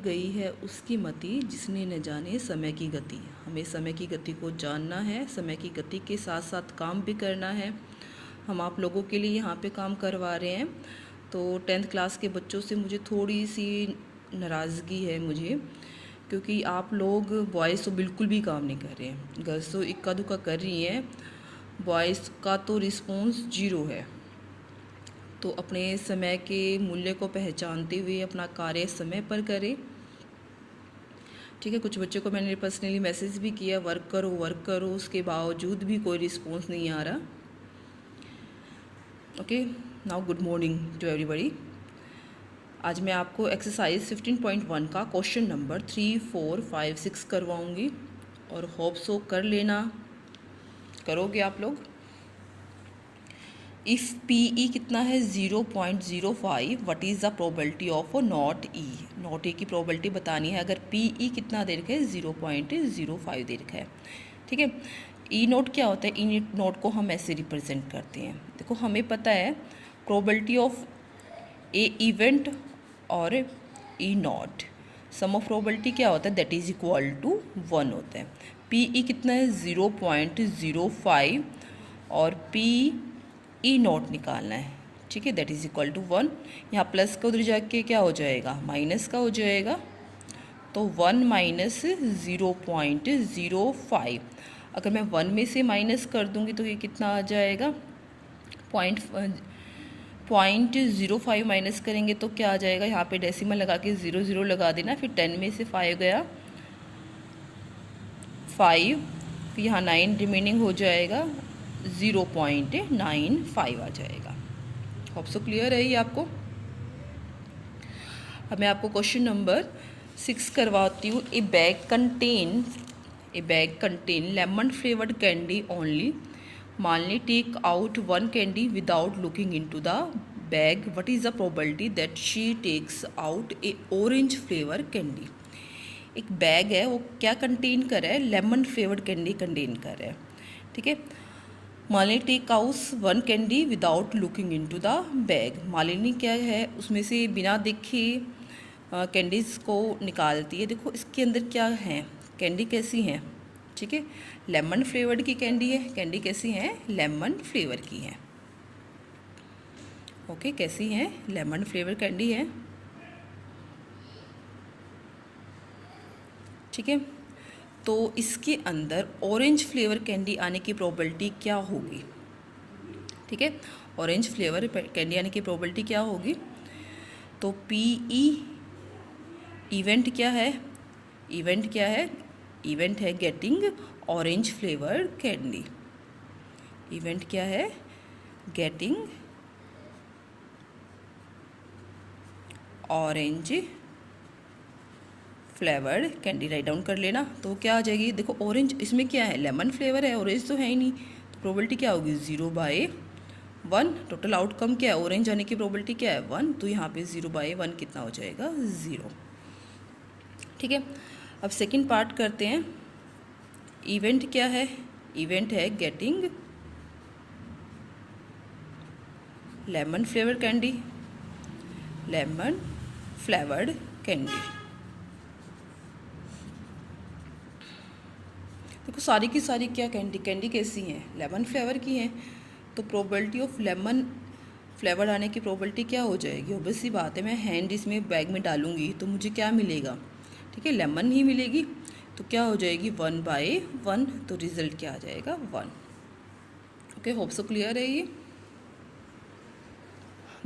गई है उसकी मति जिसने न जाने समय की गति। हमें समय की गति को जानना है, समय की गति के साथ साथ काम भी करना है। हम आप लोगों के लिए यहाँ पे काम करवा रहे हैं। तो 10th क्लास के बच्चों से मुझे थोड़ी सी नाराज़गी है मुझे, क्योंकि आप लोग बॉयज़ तो बिल्कुल भी काम नहीं कर रहे हैं, गर्ल्स तो इक्का दुक्का कर रही हैं, बॉयज़ का तो रिस्पॉन्स 0 है। तो अपने समय के मूल्य को पहचानते हुए अपना कार्य समय पर करें। ठीक है, कुछ बच्चों को मैंने पर्सनली मैसेज भी किया, वर्क करो, उसके बावजूद भी कोई रिस्पॉन्स नहीं आ रहा। Okay, now good morning to everybody. आज मैं आपको एक्सरसाइज 15.1 का क्वेश्चन नंबर 3, 4, 5, 6 करवाऊँगी और होप सो कर लेना, करोगे आप लोग। इफ़ PE कितना है 0.05, what is the probability of not E। Not E की प्रोबेबिलिटी बतानी है। अगर PE कितना दे रखा है 0.05 दे रखा है। ठीक है, E नोट क्या होता है? E नोट को हम ऐसे रिप्रेजेंट करते हैं। देखो, हमें पता है प्रोबेबिलिटी ऑफ ए इवेंट और E not, sum of probability क्या होता है? दैट इज़ इक्वल टू 1 होता है। PE कितना है 0.05 और PE नॉट निकालना है। ठीक है, दैट इज़ इक्वल टू 1। यहाँ प्लस का उधर जाके क्या हो जाएगा? माइनस का हो जाएगा। तो 1 माइनस 0.05, अगर मैं 1 में से माइनस कर दूँगी तो ये कितना आ जाएगा? 0.05 माइनस करेंगे तो क्या आ जाएगा? यहाँ पे डेसिमल लगा के 0 लगा देना, फिर 10 में से 5 गया 5, फिर यहाँ 9 रिमेनिंग हो जाएगा, 0.95 आ जाएगा। होप सो क्लियर है ये आपको। अब मैं आपको क्वेश्चन नंबर 6 करवाती हूँ। A bag contain lemon flavoured candy only. Malini take out 1 candy without looking into the bag, what is the probability that she takes out a orange flavour candy. एक bag है, वो क्या कंटेन कर रहा है? Lemon flavoured candy contain कर रहा है। ठीक है, Malini take out 1 candy without looking into the bag. Malini क्या है, उसमें से बिना देखे कैंडीज़ को निकालती है। देखो इसके अंदर क्या है, कैंडी कैसी हैं? ठीक है, लेमन फ्लेवर्ड की कैंडी है। कैंडी कैसी है? लेमन फ्लेवर की है। ओके, कैसी है? लेमन फ्लेवर कैंडी है। ठीक है, तो इसके अंदर ऑरेंज फ्लेवर कैंडी आने की प्रोबेबिलिटी क्या होगी? ठीक है, ऑरेंज फ्लेवर कैंडी आने की प्रोबेबिलिटी क्या होगी? तो PE इवेंट क्या है? इवेंट है getting orange flavour candy. Event क्या है? Getting orange flavoured candy. Write down कर लेना। तो क्या आ जाएगी? देखो ऑरेंज, इसमें क्या है? लेमन फ्लेवर है, ऑरेंज तो है ही नहीं, तो प्रोबेबिलिटी क्या होगी? 0/1। टोटल आउटकम क्या है? ऑरेंज आने की प्रोबेबिलिटी क्या है? 1। तो यहाँ पे 0/1 कितना हो जाएगा? 0। ठीक है, अब सेकंड पार्ट करते हैं। इवेंट क्या है? इवेंट है getting lemon flavour candy, lemon flavoured candy. देखो सारी की सारी क्या कैंडी कैसी हैं? लेमन फ्लेवर की हैं। तो प्रोबेबिलिटी ऑफ लेमन फ्लेवर आने की प्रोबेबिलिटी क्या हो जाएगी? ऑब्वियस सी बात है, मैं हैंड इसमें बैग में डालूंगी तो मुझे क्या मिलेगा? ठीक है, लेमन ही मिलेगी। तो क्या हो जाएगी? 1/1। तो रिजल्ट क्या आ जाएगा? 1। ओके, होप सो क्लियर है ये।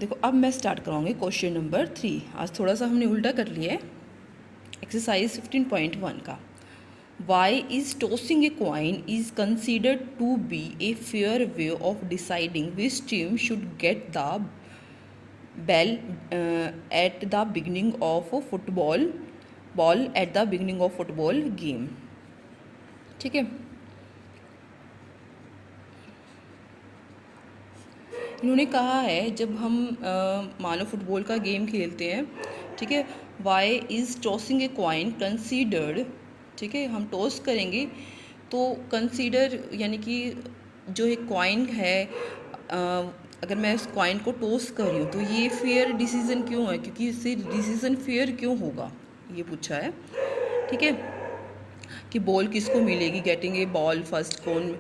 देखो अब मैं स्टार्ट कराऊंगी क्वेश्चन नंबर 3। आज थोड़ा सा हमने उल्टा कर लिया है एक्सरसाइज 15.1 का। Why is tossing a coin is considered to be a fair way of deciding which team should get the ball at the beginning of a football game। ठीक है, इन्होंने कहा है जब हम मानो फुटबॉल का गेम खेलते हैं, ठीक है, why is tossing a coin considered. ठीक है, हम टॉस करेंगे तो कंसीडर यानी कि जो एक कॉइन है, अगर मैं उस कॉइन को टॉस कर रही हूँ तो ये फेयर डिसीज़न क्यों है? क्योंकि इससे डिसीज़न फेयर क्यों होगा? ये पूछा है, ठीक है, कि बॉल किसको मिलेगी, गेटिंग ए बॉल फर्स्ट, कौन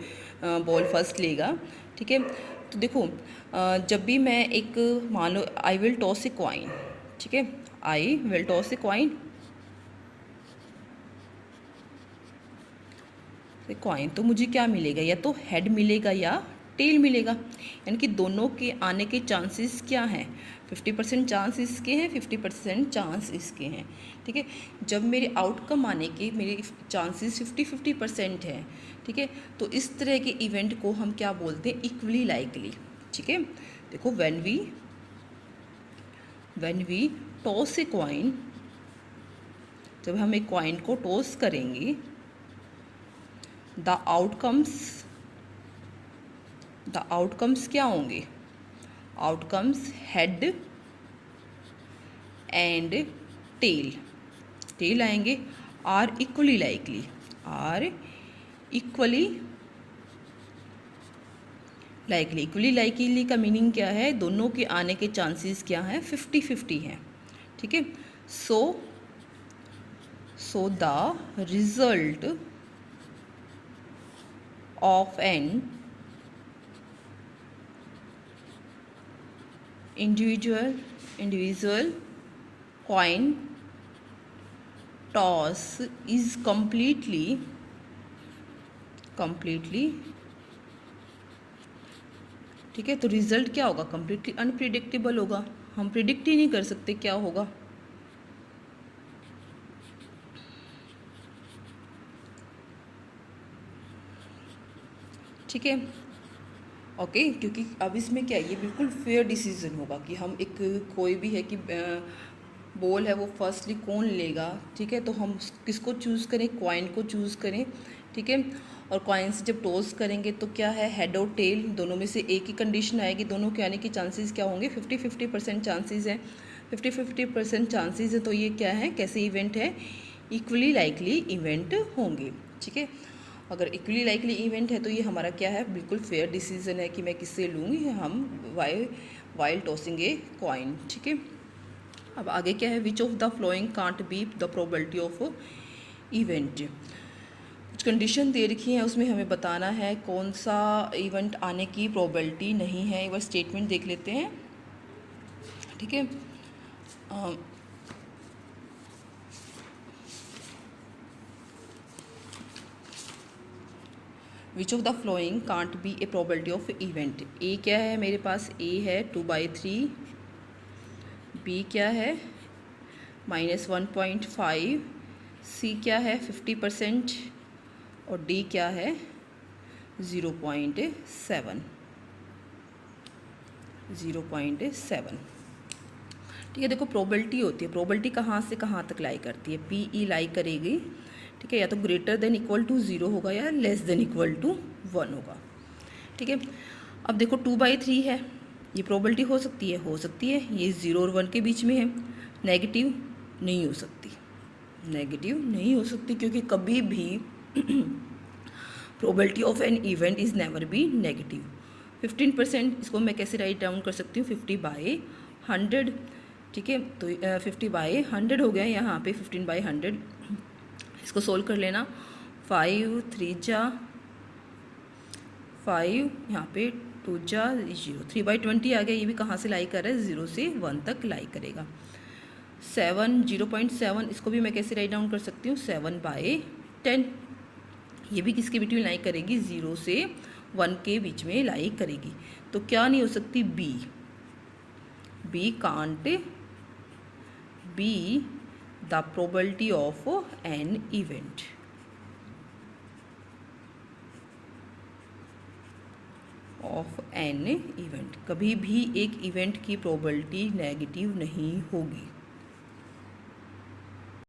बॉल फर्स्ट लेगा, ठीक है। तो देखो जब भी मैं एक, मान लो I will toss a coin, ठीक है, I will toss a coin, coin तो मुझे क्या मिलेगा, या तो हेड मिलेगा या टेल मिलेगा, यानी कि दोनों के आने के चांसेस क्या हैं, 50% चांस इसके हैं, 50% चांस इसके हैं, ठीक है। जब मेरे आउटकम आने के मेरे चांसेस 50-50% हैं, ठीक है, तो इस तरह के इवेंट को हम क्या बोलते हैं, इक्वली लाइकली, ठीक है। देखो when we toss a coin, जब हम एक कॉइन को टॉस करेंगे, द आउटकम्स क्या होंगे, आउटकम्स हेड एंड टेल आएंगे, आर इक्वली लाइकली का मीनिंग क्या है, दोनों के आने के चांसेस क्या हैं, 50-50 हैं, ठीक है। So the result of an individual coin toss is completely ठीक है। तो रिजल्ट क्या होगा, completely अनप्रिडिक्टेबल होगा, हम प्रिडिक्ट ही नहीं कर सकते क्या होगा, ठीक है, ओके। क्योंकि अब इसमें क्या है, ये बिल्कुल फेयर डिसीजन होगा कि हम एक, कोई भी है कि बॉल है वो फर्स्टली कौन लेगा, ठीक है, तो हम किसको चूज़ करें, कॉइन को चूज़ करें, ठीक है। और कॉइन से जब टॉस करेंगे तो क्या है, हेड और टेल दोनों में से एक ही कंडीशन आएगी, दोनों के आने के चांसेस क्या होंगे, 50-50% चांसेस हैं, 50-50% चांसेस है, तो ये क्या है, कैसे इवेंट है, इक्वली लाइकली इवेंट होंगे, ठीक है। अगर इक्वली लाइकली इवेंट है तो ये हमारा क्या है, बिल्कुल फेयर डिसीजन है कि मैं किससे लूँगी, हम वाइल टॉसिंग ए कॉइन, ठीक है। अब आगे क्या है, which of the following can't be the probability of event, कुछ कंडीशन दे रखी है, उसमें हमें बताना है कौन सा इवेंट आने की प्रोबेबिलिटी नहीं है। एक बार स्टेटमेंट देख लेते हैं, ठीक है। Which of the following can't be a probability of event, ए क्या है मेरे पास, ए है 2/3, बी क्या है -1.5, सी क्या है 50% और डी क्या है 0.7, ठीक है। देखो प्रोबेबिलिटी होती है, प्रोबेबिलिटी कहाँ से कहाँ तक लाई करती है, पी ई लाई करेगी, ठीक है, या तो ग्रेटर देन इक्वल टू 0 होगा या लेस देन इक्वल टू 1 होगा, ठीक है। अब देखो 2/3 है, ये प्रोबेबिलिटी हो सकती है, ये 0 और 1 के बीच में है, नेगेटिव नहीं हो सकती, क्योंकि कभी भी probability of an event is never be negative. 15%, इसको मैं कैसे राइट डाउन कर सकती हूँ, 50/100, ठीक है। तो 50/100 हो गया यहाँ पे, 15/100, इसको सोल्व कर लेना, 5 3 जा 5, यहाँ पे 2 जा 0, 3/20 आ गया, ये भी कहाँ से लाई कर रहा है, 0 से 1 तक लाई करेगा। 7 0.7, इसको भी मैं कैसे राइट डाउन कर सकती हूँ, 7/10, ये भी किसके बिटवीन लाई करेगी, 0 से 1 के बीच में लाई करेगी। तो क्या नहीं हो सकती, be can't be the probability of an event, कभी भी एक इवेंट की प्रोबेबिलिटी नेगेटिव नहीं होगी।